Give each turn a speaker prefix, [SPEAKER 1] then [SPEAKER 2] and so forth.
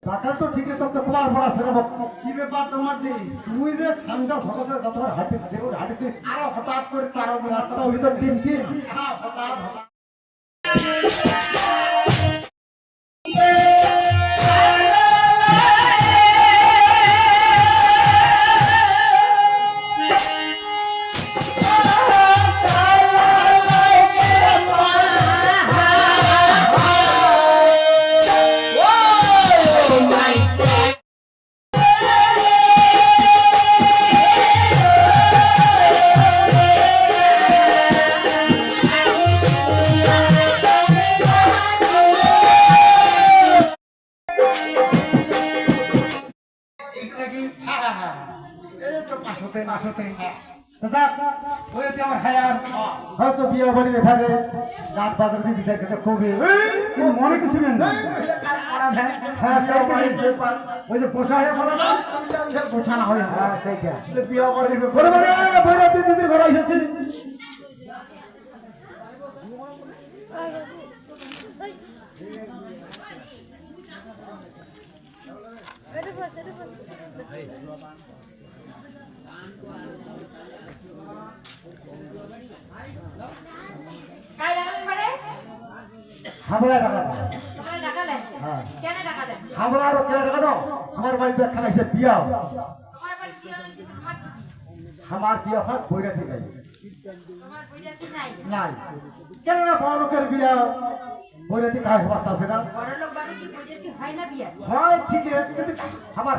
[SPEAKER 1] টাকার তো ঠিক আছে তো তোমার বড় আছে না কি ব্যাপার তোমার দি তুই যে ঠান্ডা সকালে যতবার হাঁটিছি আর হঠাৎ করে তার একটা ওই তো টিম হ্যাঁ হঠাৎ হয়তো বিয়ে বাড়ির এখানে গান বাজার দিয়ে বিচার খেতে খুবই কিন্তু মনে কিছু নেন না ওই যে পোষা হয়ে বলে না পোষা না হয় হ্যাঁ সেইটা বিয়ে বাড়ি দিদির ঘরে এসেছি আমার বাড়িতে একখানা এসে বিয়া আমার বিয়া হয় বৈরাতি গাই নাই কেন না বড় লোকের বিয়া বৈরাতি গায়ে বাচ্চা আছে না হয় ঠিক কিন্তু আমার